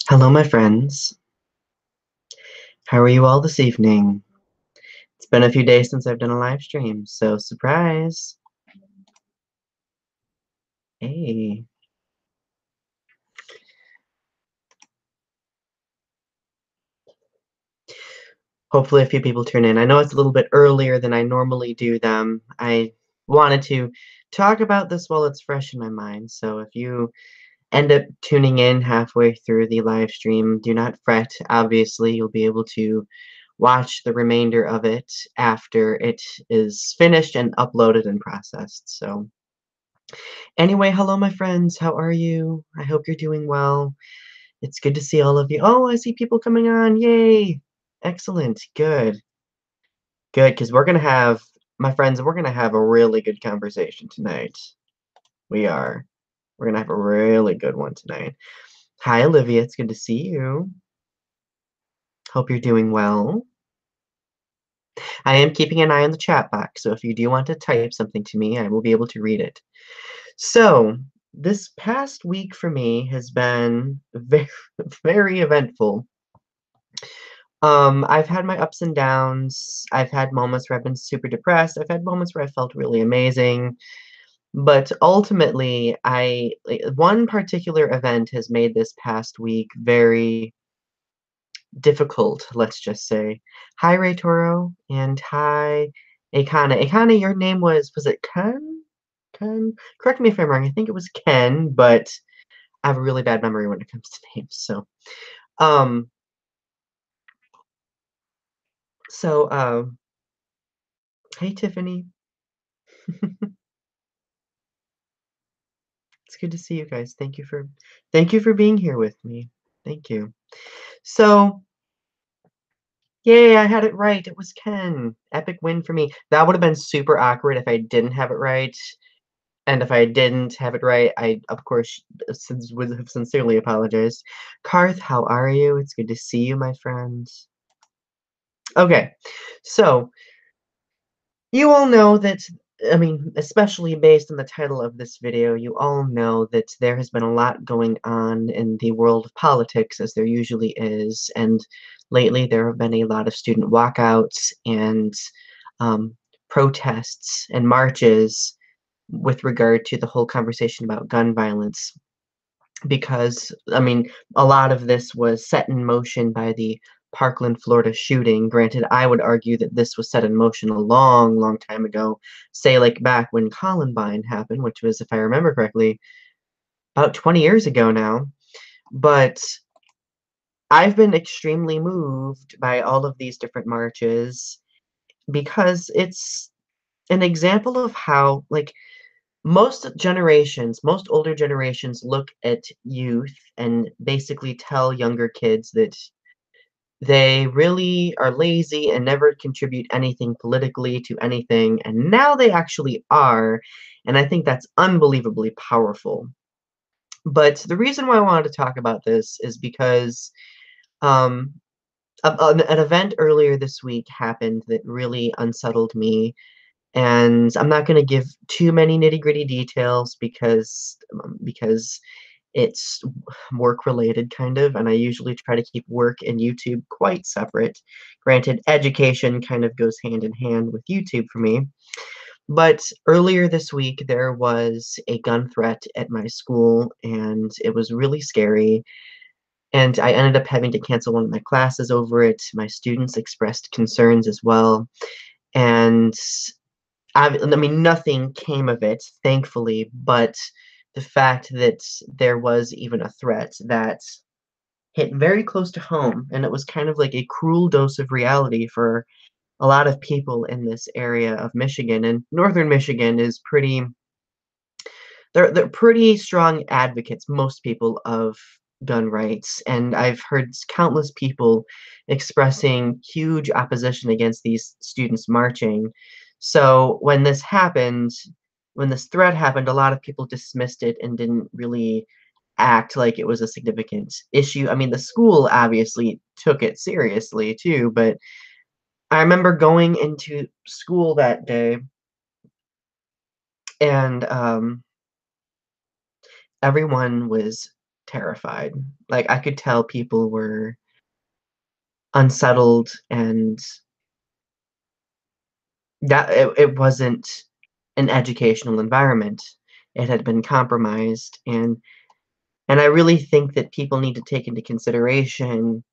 Hello, my friends. How are you all this evening? It's been a few days since I've done a live stream, so surprise. Hey. Hopefully a few people turn in. I know it's a little bit earlier than I normally do them. I wanted to talk about this while it's fresh in my mind, so if you end up tuning in halfway through the live stream, do not fret. Obviously, you'll be able to watch the remainder of it after it is finished and uploaded and processed. So anyway, hello, my friends. How are you? I hope you're doing well. It's good to see all of you. Oh, I see people coming on. Yay. Excellent. Good. Good, because we're going to have, my friends, we're going to have a really good conversation tonight. We are. We're going to have a really good one tonight. Hi, Olivia. It's good to see you. Hope you're doing well. I am keeping an eye on the chat box, so if you do want to type something to me, I will be able to read it. So, this past week for me has been very, very eventful. I've had my ups and downs. I've had moments where I've been super depressed. I've had moments where I felt really amazing. But ultimately, one particular event has made this past week very difficult, let's just say. Hi, Ray Toro, and hi, Akana. Akana, your name was it Ken? Ken? Correct me if I'm wrong. I think it was Ken, but I have a really bad memory when it comes to names. Um, so, hey, Tiffany. It's good to see you guys. Thank you for being here with me. Thank you. So, yay, I had it right. It was Ken. Epic win for me. That would have been super awkward if I didn't have it right. And if I didn't have it right, I, of course, would have sincerely apologized. Karth, how are you? It's good to see you, my friend. Okay, so you all know that, I mean, especially based on the title of this video, you all know that there has been a lot going on in the world of politics, as there usually is, and lately there have been a lot of student walkouts and um, protests and marches with regard to the whole conversation about gun violence because, I mean, a lot of this was set in motion by the Parkland, Florida shooting. Granted, I would argue that this was set in motion a long, long time ago, say like back when Columbine happened, which was, if I remember correctly, about 20 years ago now. But I've been extremely moved by all of these different marches because it's an example of how, like, most older generations look at youth and basically tell younger kids that they really are lazy and never contribute anything politically to anything, and now they actually are, and I think that's unbelievably powerful. But the reason why I wanted to talk about this is because um, an event earlier this week happened that really unsettled me, and I'm not going to give too many nitty-gritty details because it's work related kind of, and I usually try to keep work and YouTube quite separate. Granted, education kind of goes hand in hand with YouTube for me. But earlier this week, there was a gun threat at my school, and it was really scary. And I ended up having to cancel one of my classes over it. My students expressed concerns as well. And I mean, nothing came of it, thankfully, but the fact that there was even a threat that hit very close to home, and it was kind of like a cruel dose of reality for a lot of people in this area of Michigan. And northern Michigan is they're pretty strong advocates, most people, of gun rights, and I've heard countless people expressing huge opposition against these students marching. So when this threat happened, a lot of people dismissed it and didn't really act like it was a significant issue. I mean, the school obviously took it seriously too, but I remember going into school that day and everyone was terrified. Like, I could tell people were unsettled and that it wasn't an educational environment. It had been compromised, and I really think that people need to take into consideration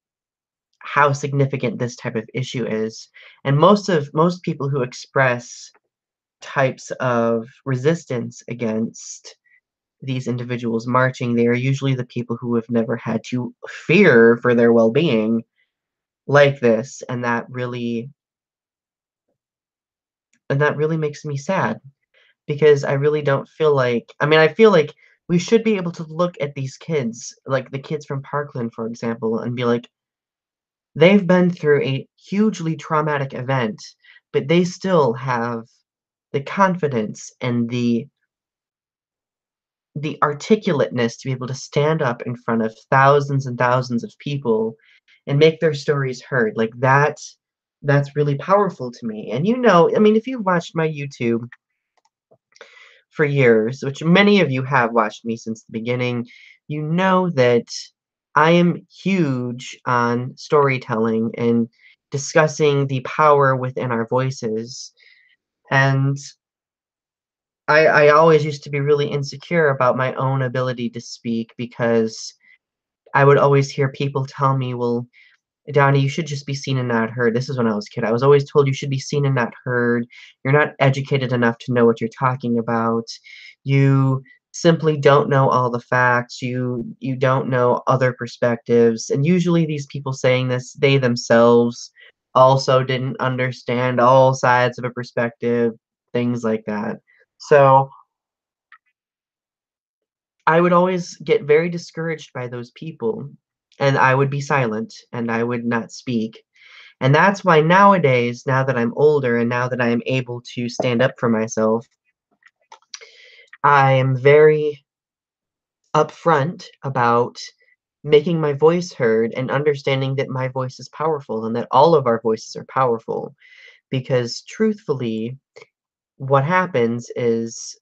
how significant this type of issue is. And most people who express types of resistance against these individuals marching, they are usually the people who have never had to fear for their well-being like this, and that really makes me sad because I really don't feel like I mean, I feel like we should be able to look at these kids, like the kids from Parkland, for example, and be like, they've been through a hugely traumatic event, but they still have the confidence and the articulateness to be able to stand up in front of thousands and thousands of people and make their stories heard. Like that's really powerful to me. And I mean, if you've watched my YouTube for years, which many of you have watched me since the beginning, you know that I am huge on storytelling and discussing the power within our voices. And I always used to be really insecure about my own ability to speak because I would always hear people tell me, "Well, Donnie, you should just be seen and not heard." This is when I was a kid. I was always told you should be seen and not heard. You're not educated enough to know what you're talking about. You simply don't know all the facts. You don't know other perspectives. And usually these people saying this, they themselves also didn't understand all sides of a perspective, things like that. So I would always get very discouraged by those people, and I would be silent, and I would not speak. And that's why nowadays, now that I'm older and now that I am able to stand up for myself, I am very upfront about making my voice heard and understanding that my voice is powerful and that all of our voices are powerful. Because truthfully, what happens is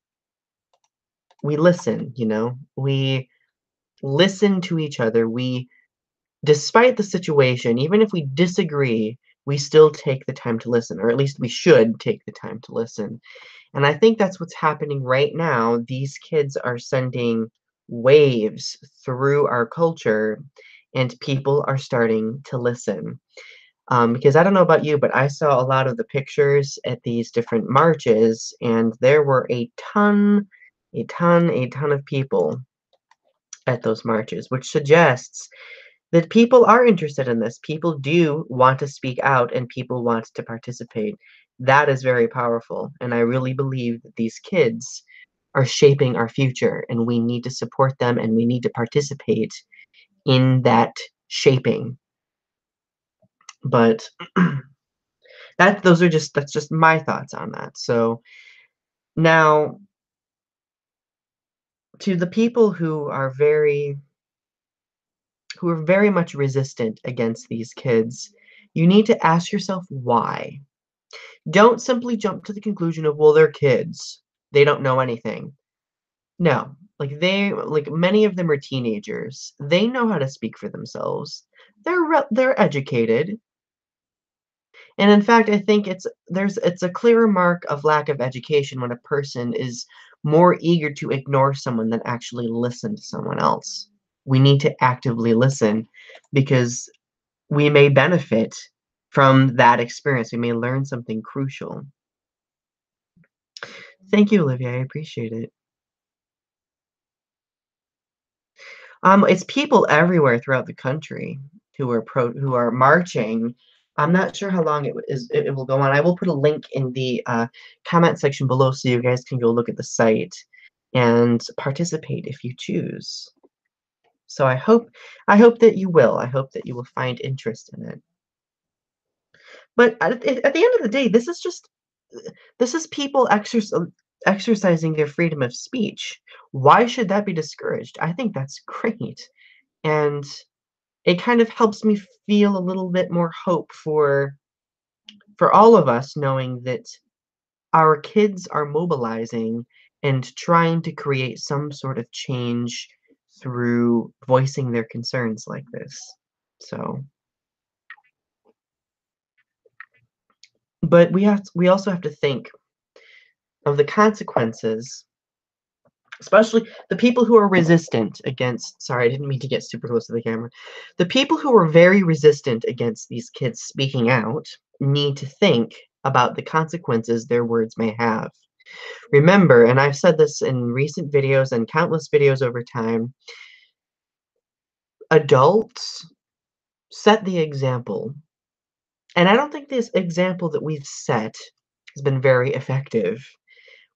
we listen, we listen to each other. Despite the situation, even if we disagree, we still take the time to listen, or at least we should take the time to listen. And I think that's what's happening right now. These kids are sending waves through our culture, and people are starting to listen. Because I don't know about you, but I saw a lot of the pictures at these different marches, and there were a ton of people at those marches, which suggests that people are interested in this. People do want to speak out and people want to participate. That is very powerful. And I really believe that these kids are shaping our future and we need to support them and we need to participate in that shaping. But that's just my thoughts on that. So now to the people who are very much resistant against these kids, you need to ask yourself why. Don't simply jump to the conclusion of, "Well, they're kids. They don't know anything." No. Like many of them are teenagers. They know how to speak for themselves. They're educated. And in fact, I think it's a clearer mark of lack of education when a person is more eager to ignore someone than actually listen to someone else. We need to actively listen because we may benefit from that experience. We may learn something crucial. Thank you, Olivia. I appreciate it. It's people everywhere throughout the country who are marching. I'm not sure how long it will go on. I will put a link in the comment section below so you guys can go look at the site and participate if you choose. So I hope that you will. I hope that you will find interest in it. But at the end of the day, this is people exercising their freedom of speech. Why should that be discouraged? I think that's great. And it kind of helps me feel a little bit more hope for all of us knowing that our kids are mobilizing and trying to create some sort of change through voicing their concerns like this. So, but we also have to think of the consequences, especially the people who are resistant against, sorry, I didn't mean to get super close to the camera. The people who are very resistant against these kids speaking out need to think about the consequences their words may have. Remember, and I've said this in recent videos and countless videos over time, adults set the example. And I don't think this example that we've set has been very effective.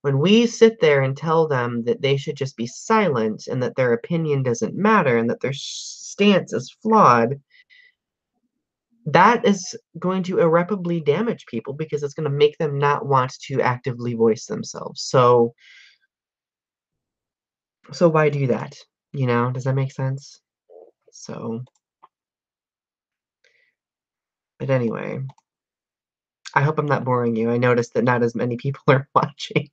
When we sit there and tell them that they should just be silent and that their opinion doesn't matter and that their stance is flawed, that is going to irreparably damage people because it's going to make them not want to actively voice themselves. So why do that? You know, does that make sense? So, but anyway, I hope I'm not boring you. I noticed that not as many people are watching.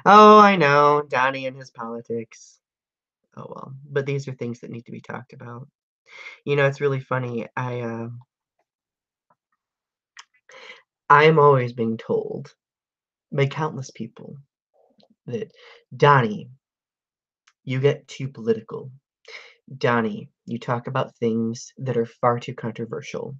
Oh, I know, Donny and his politics. Oh well, but these are things that need to be talked about. You know, it's really funny. I'm always being told by countless people that, Donny, you get too political. Donny, you talk about things that are far too controversial.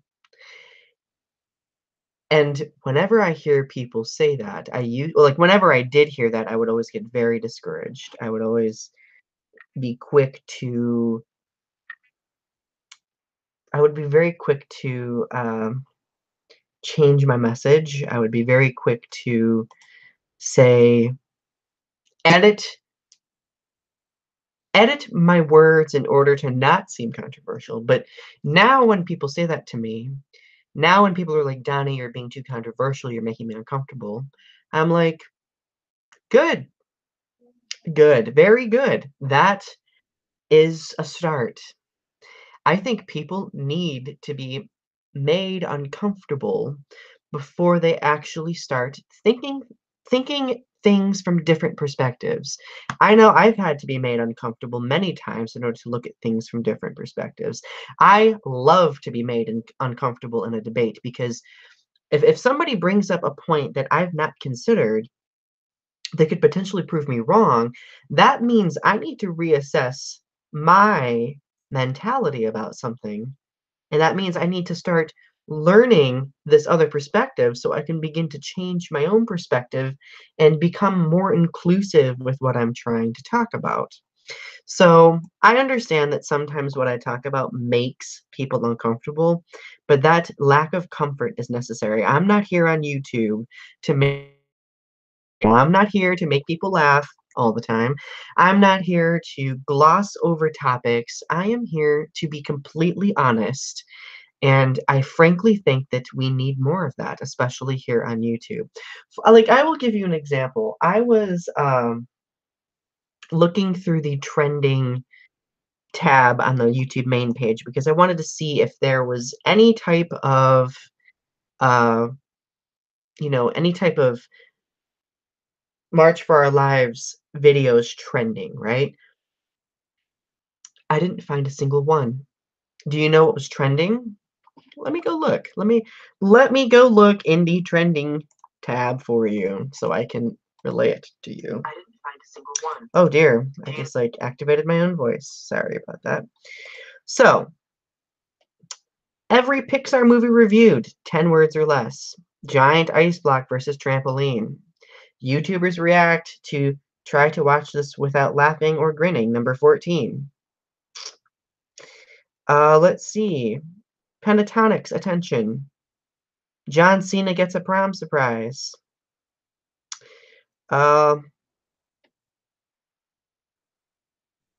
And whenever I hear people say that, like whenever I did hear that, I would always get very discouraged. I would always be quick to I would be very quick to change my message. I would be very quick to say, edit edit my words in order to not seem controversial. But now when people say that to me, now when people are like, Donny, you're being too controversial, you're making me uncomfortable, I'm like, good, good, very good. That is a start. I think people need to be made uncomfortable before they actually start thinking things from different perspectives. I know I've had to be made uncomfortable many times in order to look at things from different perspectives. I love to be made uncomfortable in a debate because if somebody brings up a point that I've not considered, they could potentially prove me wrong. That means I need to reassess my mentality about something. And that means I need to start learning this other perspective so I can begin to change my own perspective and become more inclusive with what I'm trying to talk about. So I understand that sometimes what I talk about makes people uncomfortable, but that lack of comfort is necessary. I'm not here on YouTube to make I'm not here to make people laugh all the time. I'm not here to gloss over topics. I am here to be completely honest. And I frankly think that we need more of that, especially here on YouTube. Like, I will give you an example. I was looking through the trending tab on the YouTube main page because I wanted to see if there was any type of, uh, any type of March for Our Lives videos trending, right? I didn't find a single one. Do you know what was trending? Let me go look. Let me go look in the trending tab for you so I can relay it to you. I didn't find a single one. Oh dear. I just like activated my own voice. Sorry about that. So, every Pixar movie reviewed, 10 words or less. Giant ice block versus trampoline. YouTubers react to try to watch this without laughing or grinning, number 14. Let's see. Pentatonics, attention. John Cena gets a prom surprise. Uh,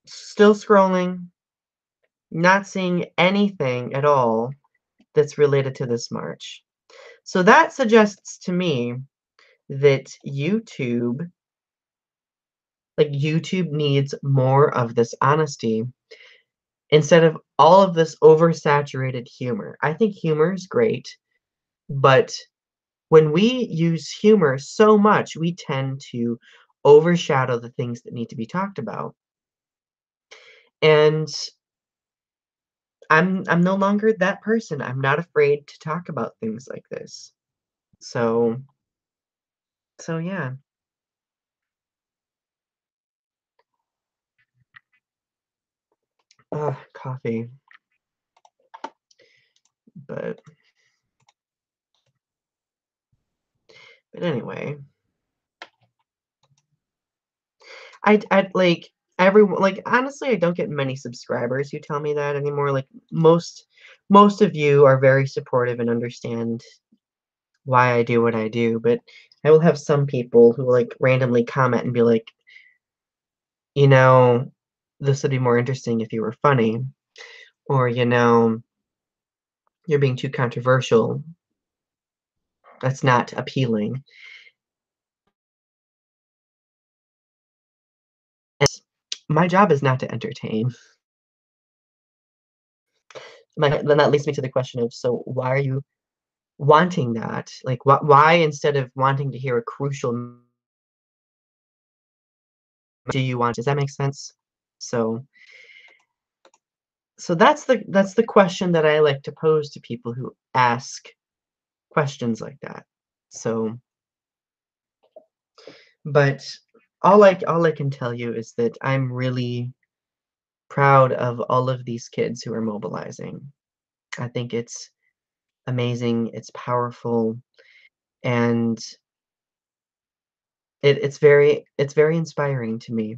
Still scrolling, not seeing anything at all that's related to this march. So that suggests to me that YouTube needs more of this honesty instead of all of this oversaturated humor. I think humor is great, but when we use humor so much, we tend to overshadow the things that need to be talked about. And I'm no longer that person. I'm not afraid to talk about things like this. So yeah. Coffee. But anyway, I'd like everyone like honestly, I don't get many subscribers who tell me that anymore. Like most of you are very supportive and understand why I do what I do, but I will have some people who like randomly comment and be like, you know, this would be more interesting if you were funny, or you're being too controversial. That's not appealing. And my job is not to entertain. Then that leads me to the question of, so why are you wanting that? Like, why instead of wanting to hear a crucial do you want does that make sense? So that's the question that I like to pose to people who ask questions like that. So, but all I can tell you is that I'm really proud of all of these kids who are mobilizing. I think it's amazing, it's powerful, and it's very inspiring to me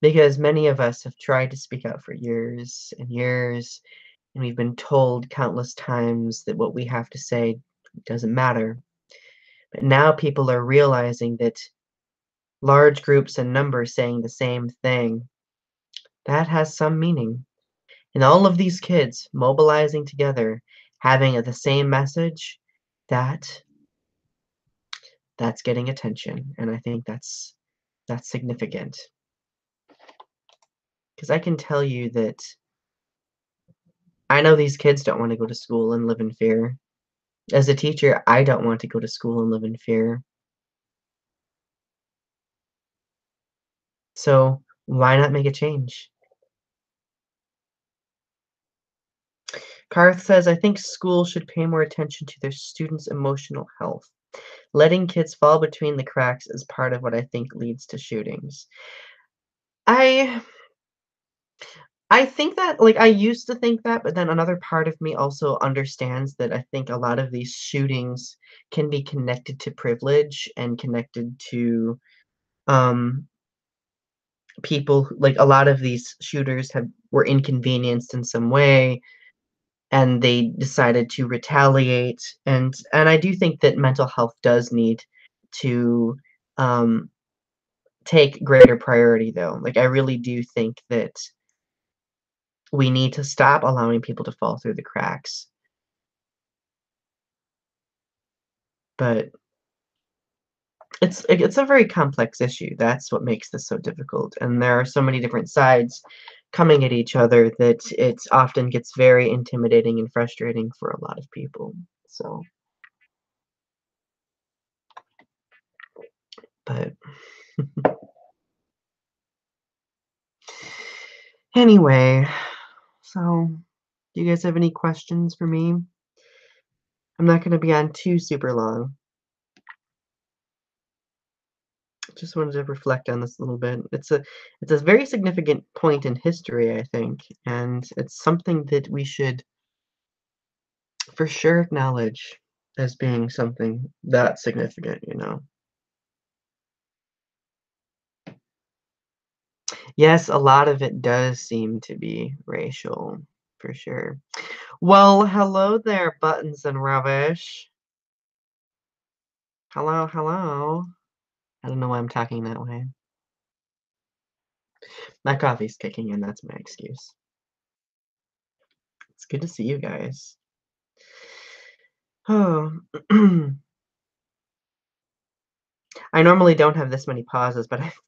because many of us have tried to speak out for years and years, and we've been told countless times that what we have to say doesn't matter. But now people are realizing that large groups and numbers saying the same thing, that has some meaning. And all of these kids mobilizing together, having the same message, that that's getting attention. And I think that's significant. Because I can tell you that I know these kids don't want to go to school and live in fear. As a teacher, I don't want to go to school and live in fear. So why not make a change? Karth says, I think schools should pay more attention to their students' emotional health. Letting kids fall between the cracks is part of what I think leads to shootings. I I think that like I used to think that, but then another part of me also understands that I think a lot of these shootings can be connected to privilege and connected to um people like a lot of these shooters have were inconvenienced in some way and they decided to retaliate and I do think that mental health does need to um take greater priority though. Like I really do think that we need to stop allowing people to fall through the cracks. But it's a very complex issue. That's what makes this so difficult. And there are so many different sides coming at each other that it often gets very intimidating and frustrating for a lot of people. So, but anyway, so do you guys have any questions for me? I'm not going to be on too super long. Just wanted to reflect on this a little bit. It's a very significant point in history, I think, and it's something that we should for sure acknowledge as being something that significant. Yes, a lot of it does seem to be racial, for sure. Well, hello there, buttons and rubbish. Hello, hello. I don't know why I'm talking that way. My coffee's kicking in, that's my excuse. It's good to see you guys. Oh, I normally don't have this many pauses, but I've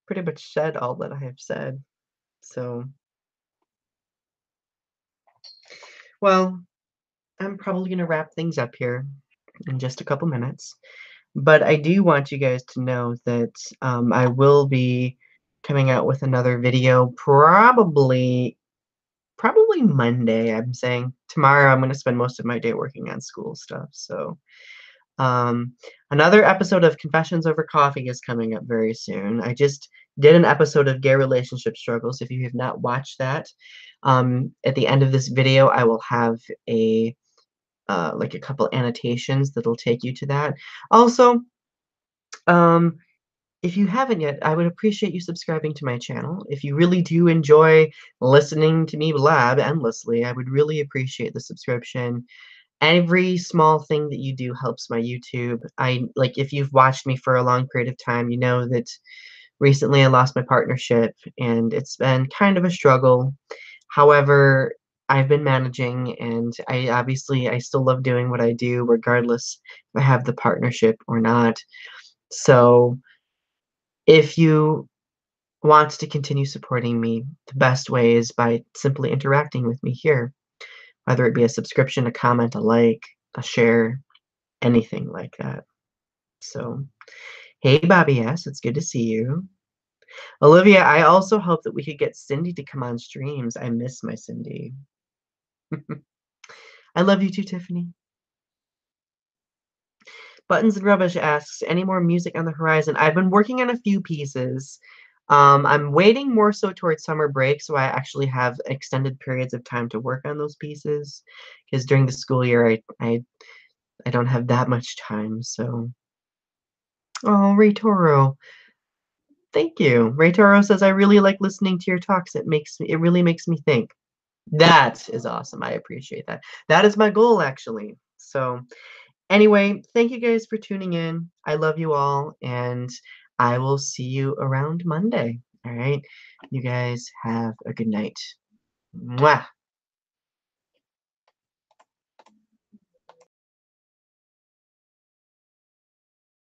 pretty much said all that I have said. So, well, I'm probably gonna wrap things up here in just a couple minutes. But I do want you guys to know that I will be coming out with another video probably Monday, I'm saying. Tomorrow I'm gonna spend most of my day working on school stuff, so um, another episode of Confessions Over Coffee is coming up very soon. I just did an episode of Gay Relationship Struggles. If you have not watched that, at the end of this video, I will have like a couple annotations that'll take you to that. Also, um, if you haven't yet, I would appreciate you subscribing to my channel. If you really do enjoy listening to me blab endlessly, I would really appreciate the subscription. Every small thing that you do helps my YouTube. If you've watched me for a long period of time, you know that recently I lost my partnership and it's been kind of a struggle. However, I've been managing and I still love doing what I do regardless if I have the partnership or not. So, if you want to continue supporting me, the best way is by simply interacting with me here, whether it be a subscription, a comment, a like, a share, anything like that. So, hey, Bobby S., it's good to see you. Olivia, I also hope that we could get Cindy to come on streams. I miss my Cindy. I love you too, Tiffany. Buttons and Rubbish asks, any more music on the horizon? I've been working on a few pieces. I'm waiting more so towards summer break, so I actually have extended periods of time to work on those pieces. Because during the school year, I don't have that much time. So, oh, Ray Toro, thank you. Ray Toro says I really like listening to your talks. It really makes me think. That is awesome. I appreciate that. That is my goal, actually. So. Anyway, thank you guys for tuning in. I love you all, and I will see you around Monday. All right. You guys have a good night. Mwah.